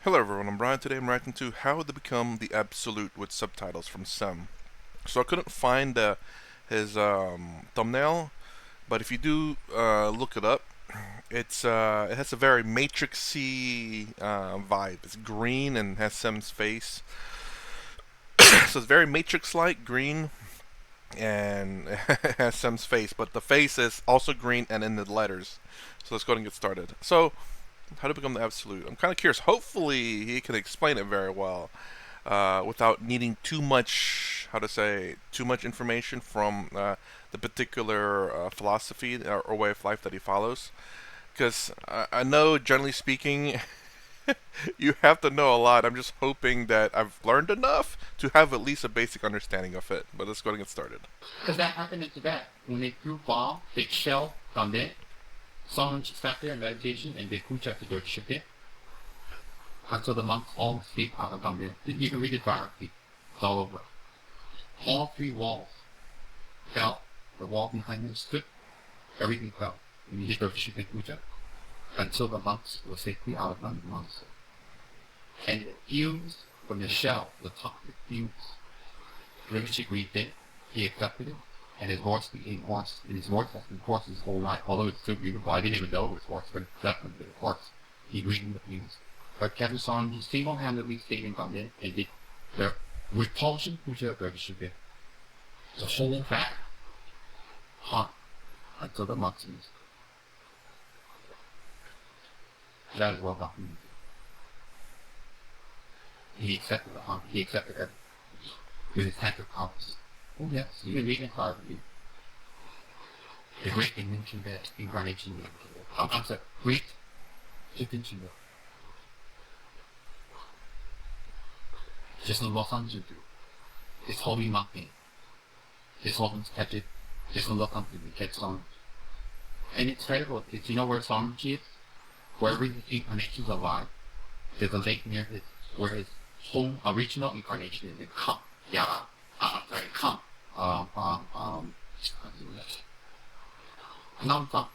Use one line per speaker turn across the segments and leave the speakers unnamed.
Hello everyone, I'm Brian. Today I'm reacting to How to Become the Absolute with subtitles from Tsem. So I couldn't find his thumbnail, but if you do look it up, it has a very Matrixy vibe. It's green and has Tsem's face, so it's very Matrix-like green and has Tsem's face, but the face is also green and in the letters. So let's go ahead and get started. So how to become the absolute. I'm kind of curious. Hopefully, he can explain it very well without needing too much, how to say, too much information from the particular philosophy or way of life that he follows. Because I know, generally speaking, you have to know a lot. I'm just hoping that I've learned enough to have at least a basic understanding of it. But let's go and get started.
Because that happened in Tibet. When they threw bomb, they shell on it. Someone sat there in meditation and they puja to their shit. Until the monks all sleep out of Gambit. You can read it directly. It's all over. All three walls fell. The wall behind them stood. Everything fell. And you did their shit puja. Until the monks were safely out of the monks. And the fumes from the shell, the toxic fumes, Rinpoche agreed it. He accepted it. And his voice became hoarse. And his voice has been hoarse his whole life. Although it's still beautiful, I didn't even know it was hoarse, but it's definitely hoarse. He agreed with the fumes. But Kevin he single-handedly stayed in Gambit and did the repulsion puja of Rinpoche. The whole fact hot until the monks missed. That is well documented. He accepted the hunt. He accepted it with his hand of compass. Oh yes, you can read it hardly. The great invention that incarnation I'm sorry, great invention that just in Los Angeles it's holy mountain. This woman's kept it, just in Los Angeles kept on. And it's terrible. It's, you know where Sonji is? Wherever the incarnations alive, there's a lake near his where his home original incarnation is. Come. Yeah. Sorry, come. Non-stop.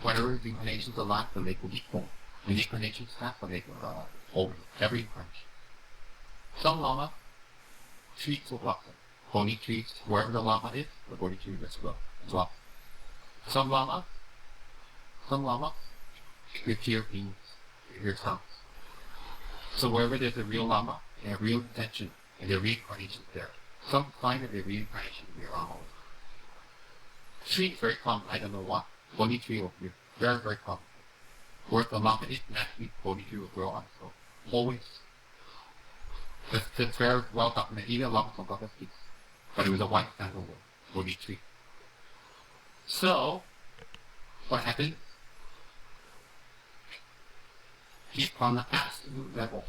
Whatever the incarnations alive, the lake will be full. When the incarnations have, the lake will hold every incarnation. Some lama trees will blossom. Bony trees, wherever the lama is, the bony tree will grow as well. Some lama, you hear beings, you hear sounds. So wherever there's a real lama and a real intention and the reincarnation is there, some sign of the reincarnation will be around. Tree is very common, I don't know why. Bony tree will be very, very common. Where the lama is, naturally bony tree will grow on. So always. It's very well documented, even lamas on Buddha speaks. But it was a white sandalwood, bony tree. So, what happened? He's on the absolute level.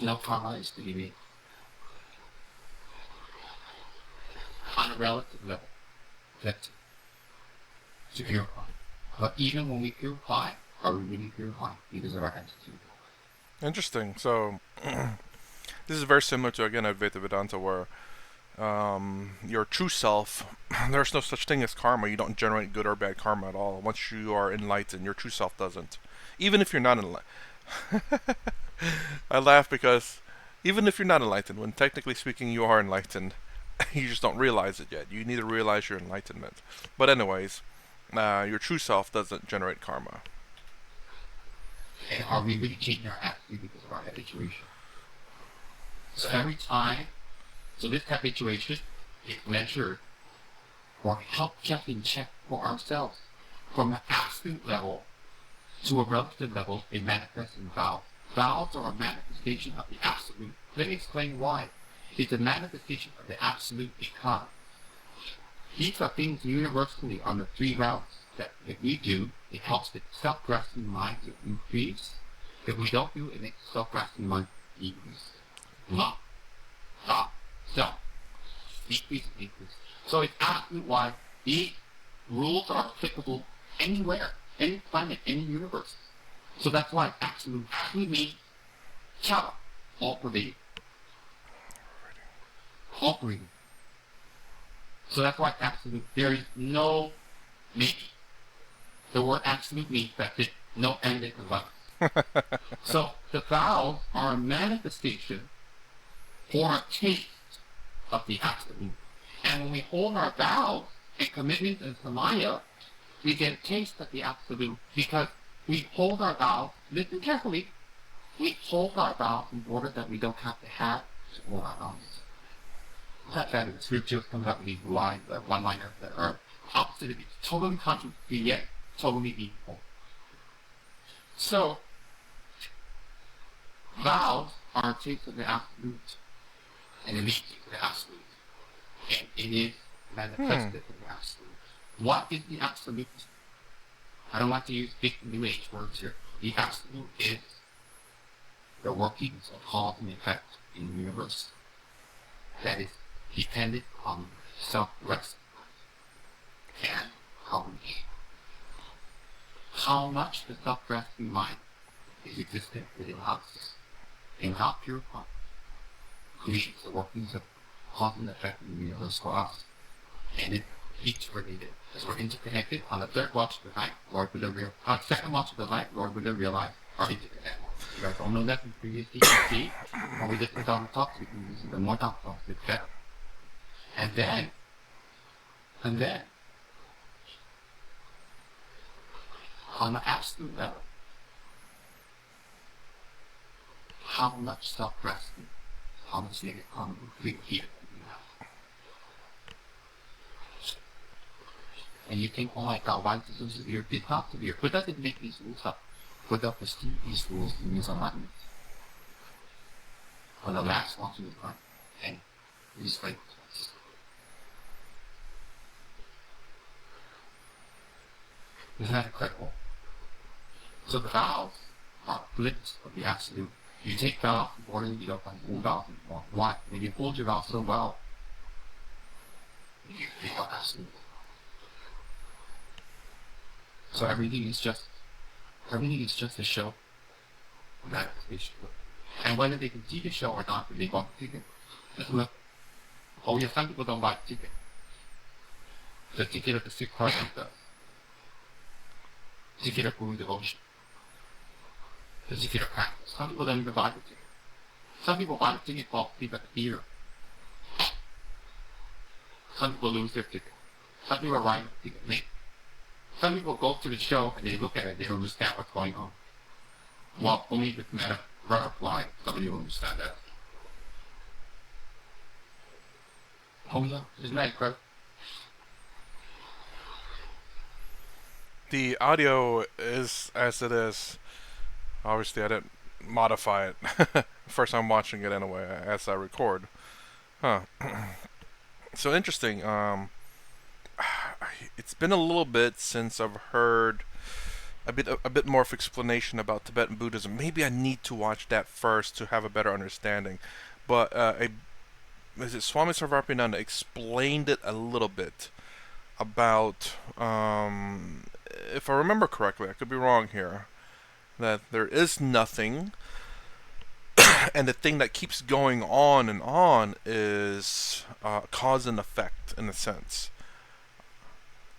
No karma is to be made. On a relative level, that's to purify. But even when we purify, are we really purifying? Because of our attitude.
Interesting. So this is very similar to again Advaita Vedanta, where your true self, there's no such thing as karma. You don't generate good or bad karma at all. Once you are enlightened, your true self doesn't. Even if you're not enlightened. I laugh because even if you're not enlightened, when technically speaking you are enlightened, you just don't realize it yet. You need to realize your enlightenment. But anyways, your true self doesn't generate karma.
And are we really changing our attitude because of our habituation? So every time, so this habituation is measured or help kept in check for ourselves from an absolute level to a relative level. It manifests in vows. Vows are a manifestation of the absolute. Let me explain why. It's a manifestation of the absolute because these are things universally on the three routes that if we do, it helps the self-grasping mind to increase. If we don't do it, it makes self-grasping mind decrease. Love, thought, self, decrease, increase. So it's absolute why these rules are applicable anywhere, any planet, any universe. So that's why absolute actually means Chara, all pervading. All breathing. So that's why absolute, there is no maybe. The word absolute means that there's no end in life. So the vows are a manifestation or a taste of the absolute. And when we hold our vows and commitments and samaya, we get a taste of the absolute because we hold our vows, listen carefully, we hold our vows in order that we don't have to have to hold our vows. That in scripture comes up with these lines, one-liners that are opposite of each, totally contradictory yet totally equal. So, vows are a taste of the absolute, and it leads to the absolute. And it is manifested in the absolute. What is the absolute? I don't like to use big new age words here. The absolute is the workings of cause and effect in the universe that is dependent on self-rest and harmony. How much the self-resting mind is existent within us and not purified creates the workings of cause and effect in the universe for us. And it each related. As we're interconnected on the third watch of the night, Lord Buddha second watch of the night, Lord Buddha realized are interconnected. You guys don't know that from previous teachings, when we listen to Dharma talks, we can listen to more Dharma talks, it's better. And then, on the absolute level, how much self-resting, how much negative karma we hear. And you think, oh my God, why is this so severe? It's not severe. Buddha didn't make these rules up. Buddha perceived these rules in his enlightenment. For the last watch of the night, and he's like, isn't that incredible? So the vows are blips of the absolute. You take vows in order you don't like hold vows anymore. Why? When you hold your vows so well, you feel absolute. So everything is just a show. Manifestation. And whether they can see the show or not, they bought the ticket. Look. Oh yeah, some people don't buy the ticket. The ticket of the sick part of the ticket of Guru devotion. The ticket of practice. Some people don't even buy the ticket. Some people buy the ticket for people at the theater. Some people lose their ticket. Some people arrive at the ticket late. Some people go to the show and they look at it, they don't understand what's going on. Well, only if it's a butterfly, somebody will understand that. Oh yeah, isn't that incredible?
The audio is as it is. Obviously, I didn't modify it. First time watching it anyway, as I record. Huh. So interesting. It's been a little bit since I've heard a bit more of explanation about Tibetan Buddhism. Maybe I need to watch that first to have a better understanding. But is it Swami Sarvapananda explained it a little bit about, if I remember correctly, I could be wrong here, that there is nothing, and the thing that keeps going on and on is cause and effect in a sense.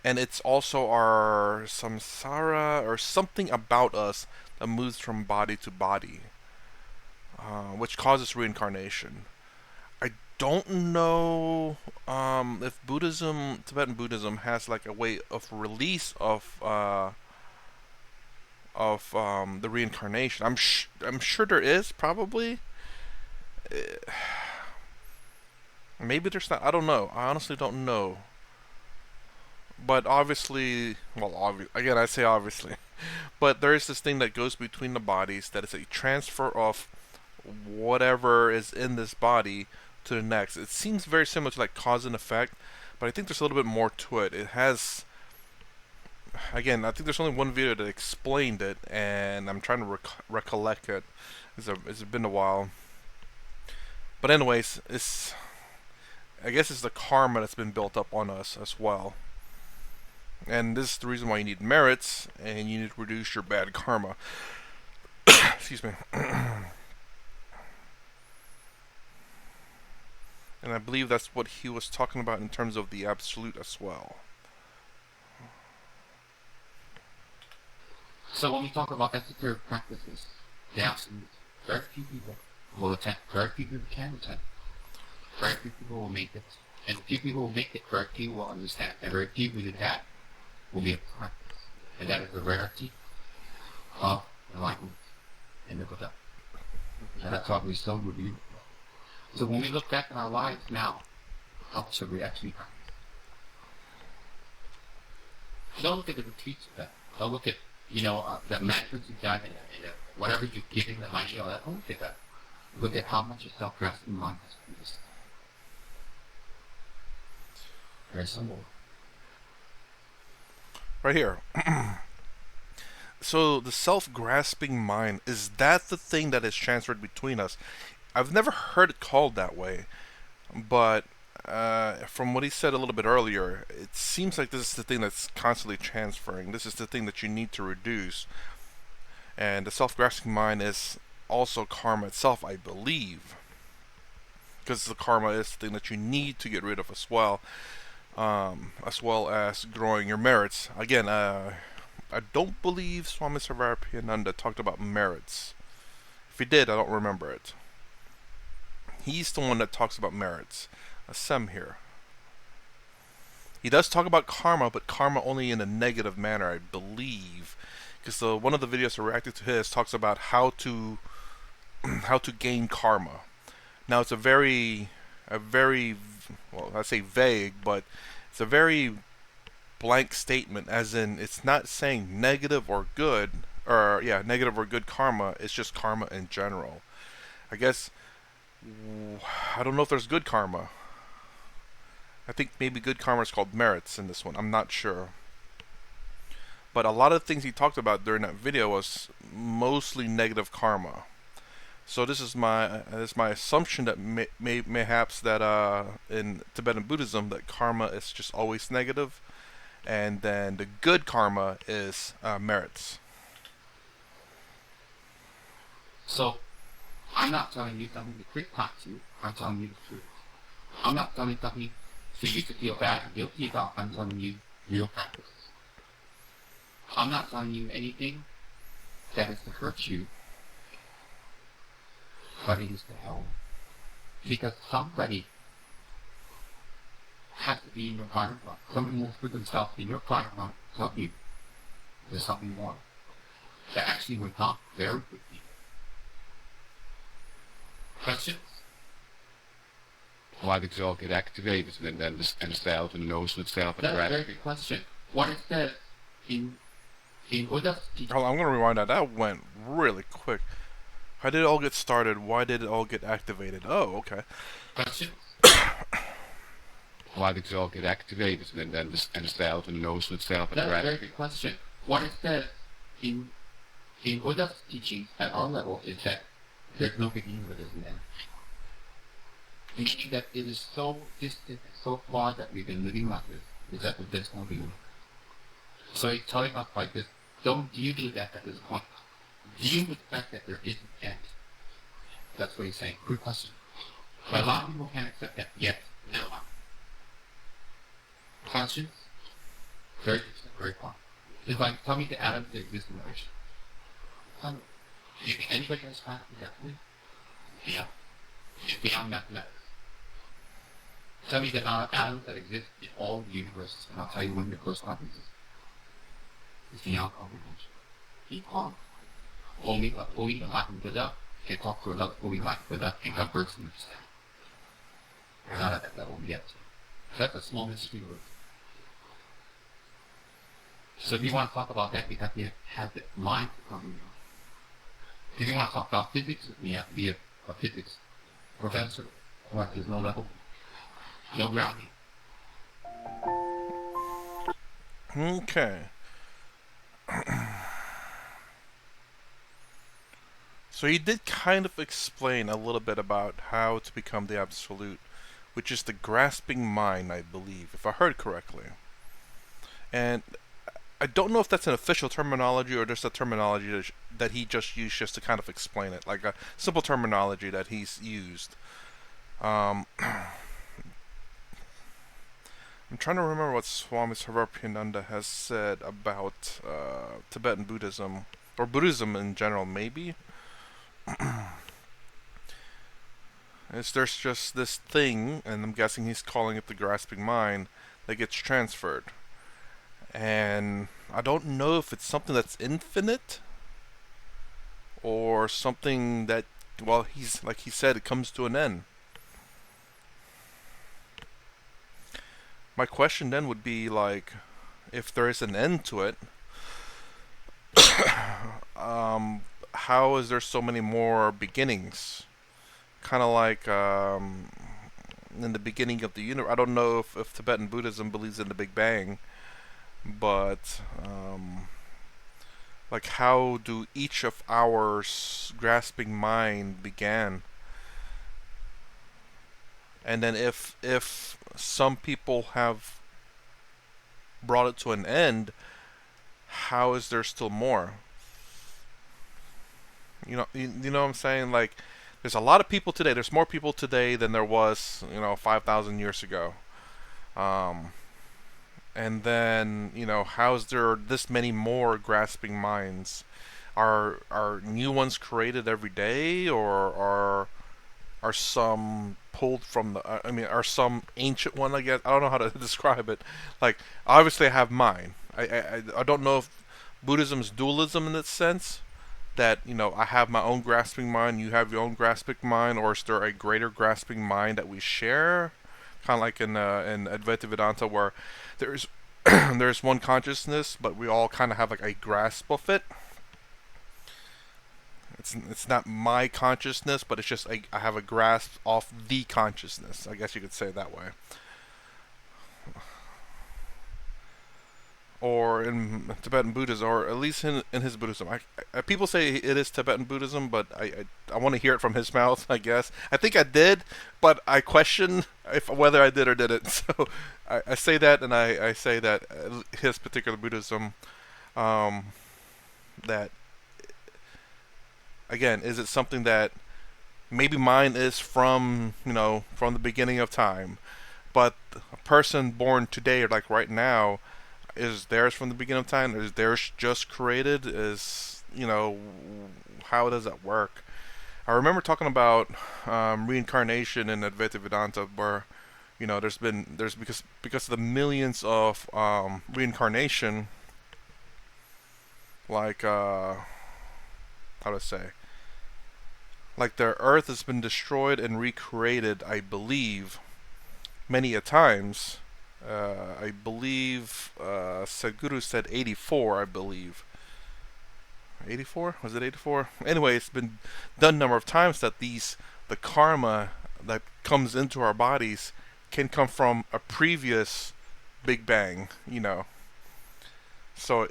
And it's also our samsara or something about us that moves from body to body, which causes reincarnation. I don't know if Tibetan Buddhism, has like a way of release of the reincarnation. I'm sure there is probably. Maybe there's not. I don't know. I honestly don't know. But obviously, well, again, I say obviously, but there is this thing that goes between the bodies that is a transfer of whatever is in this body to the next. It seems very similar to like cause and effect, but I think there's a little bit more to it. It has, again, I think there's only one video that explained it, and I'm trying to recollect it. It's been a while. But anyways, I guess it's the karma that's been built up on us as well. And this is the reason why you need merits, and you need to reduce your bad karma. Excuse me. And I believe that's what he was talking about in terms of the absolute as well.
So when we talk about esoteric practices, the absolute, very few people will attempt, very few people can attempt, very few people will make it. And the few people who make it, very few will understand, and very few who do that will be a practice. And that is the rarity of enlightenment in the Buddha. And that's why we so review. So when we look back in our lives now, how should we actually practice? Don't look at the retreats of that. Don't look at, the mantras you've done and whatever you've given the money, all that. Don't look at that. Look at how much your self-grasping mind has produced. Very simple.
Right here. So the self-grasping mind, is that the thing that is transferred between us? I've never heard it called that way, but from what he said a little bit earlier, it seems like this is the thing that's constantly transferring. This is the thing that you need to reduce. And the self-grasping mind is also karma itself, I believe. Because the karma is the thing that you need to get rid of as well as growing your merits. Again, I don't believe Swami Sarvarapiyananda talked about merits. If he did, I don't remember it. He's the one that talks about merits. Tsem here. He does talk about karma, but karma only in a negative manner, I believe. Because one of the videos I reacted to his talks about how to gain karma. Now it's a very well, I say vague, but it's a very blank statement, as in it's not saying negative or good, or yeah, negative or good karma. It's just karma in general. I guess I don't know if there's good karma. I think maybe good karma is called merits in this one. I'm not sure. But a lot of things he talked about during that video was mostly negative karma. So this is my assumption that mayhaps that in Tibetan Buddhism that karma is just always negative, and then the good karma is merits.
So, I'm not telling you something to criticise you. I'm telling you the truth. I'm not telling you something for you to feel bad and guilty about. I'm telling you real practice. I'm not telling you anything that is to hurt you, but it is to help. Because somebody has to be in your private life. Somebody will put themselves in your private life to help you. There's something more that actually would not very quickly. Questions?
Why the all get activated and then the self and knows itself and
That's a very good question. What is that in Buddha's teaching?
Oh, I'm going to rewind that. That went really quick. How did it all get started? Why did it all get activated? Oh, okay.
Questions?
Why the all get activated and then the self and knows itself and
That's a very good question. What is that in Buddha's teaching at our level is that there's no beginning but there's an end. Meaning that it is so distant and so far that we've been living like this, is that there's no beginning. So he's telling us like this, don't deal with that at this point. Deal with the fact that there is an end. That's what he's saying. Good question. But a lot of people can't accept that yet. No. Questions? Very distant, very far. It's like, tell me the atoms that exist in the ocean. Do you think anybody has found that? Yeah. It's beyond mathematics. Tell me the amount of atoms that exist in all the universes, and I'll tell you when the first one exists. It's beyond comprehension. Keep on. Only the enlightened Buddha can talk to another fully enlightened Buddha and converse and understand. We're not at that level yet. So that's a small mystery word. So if you want to talk about that, you have to have the mind to comprehend. If you want to talk about physics, you have to be a physics professor. Or there's no level. No grounding.
Okay. So he did kind of explain a little bit about how to become the absolute, which is the grasping mind, I believe, if I heard correctly. And I don't know if that's an official terminology or just a terminology that he just used just to kind of explain it, like a simple terminology that he's used. I'm I'm trying to remember what Swami Sarvapriyananda has said about Tibetan Buddhism, or Buddhism in general, maybe. There's just this thing, and I'm guessing he's calling it the grasping mind, that gets transferred. And I don't know if it's something that's infinite or something that, well, he's like he said, it comes to an end. My question then would be like, if there is an end to it, how is there so many more beginnings? Kind of like in the beginning of the universe. I don't know if Tibetan Buddhism believes in the Big Bang, but like how do each of our grasping mind began, and then if some people have brought it to an end, how is there still more? You know what I'm saying? Like, there's a lot of people today. There's more people today than there was, 5,000 years ago. Um, and then, how's there this many more grasping minds? Are new ones created every day, or are some pulled from the? I mean, are some ancient one? I guess I don't know how to describe it. Like, obviously, I have mine. I don't know if Buddhism is dualism in that sense, that I have my own grasping mind, you have your own grasping mind, or is there a greater grasping mind that we share? Kind of like in Advaita Vedanta, where there's there's one consciousness, but we all kind of have like a grasp of it. It's not my consciousness, but it's just I have a grasp of the consciousness. I guess you could say it that way. Or in Tibetan Buddhism, or at least in his Buddhism. People say it is Tibetan Buddhism, but I want to hear it from his mouth, I guess. I think I did, but I question if whether I did or didn't. So I say that, and I say that his particular Buddhism, that, again, is it something that maybe mine is from the beginning of time, but a person born today, or like right now, is theirs from the beginning of time? Is theirs just created? How does that work? I remember talking about reincarnation in Advaita Vedanta, where there's because of the millions of reincarnation, like how to say, like the Earth has been destroyed and recreated, I believe, many a times. I believe Sadhguru said 84, I believe. 84? Was it 84? Anyway, it's been done a number of times that the karma that comes into our bodies can come from a previous Big Bang. So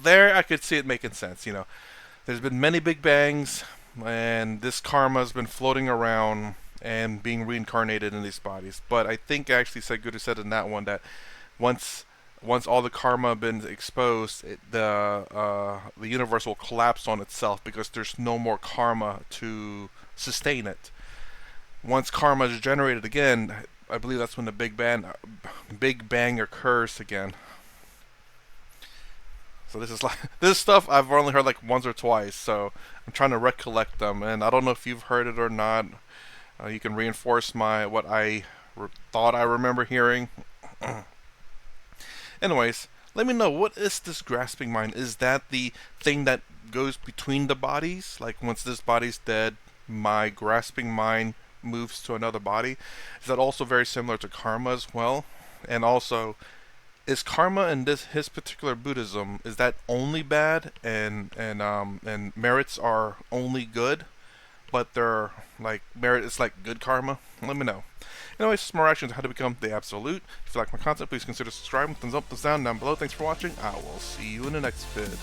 there I could see it making sense. There's been many Big Bangs, and this karma has been floating around and being reincarnated in these bodies. But I think actually Sadhguru said in that one that once all the karma have been exposed, the universe will collapse on itself because there's no more karma to sustain it. Once karma is generated again, I believe that's when the Big Bang occurs again. So this stuff I've only heard like once or twice, so I'm trying to recollect them, and I don't know if you've heard it or not. You can reinforce what I thought I remember hearing. Anyways, let me know, what is this grasping mind? Is that the thing that goes between the bodies? Like, once this body's dead, my grasping mind moves to another body? Is that also very similar to karma as well? And also, is karma in his particular Buddhism, is that only bad, and merits are only good? But they're like merit is like good karma? Let me know. Anyways, some more actions on how to become the absolute. If you like my content, please consider subscribing. Thumbs up, thumbs down below. Thanks for watching. I will see you in the next vid.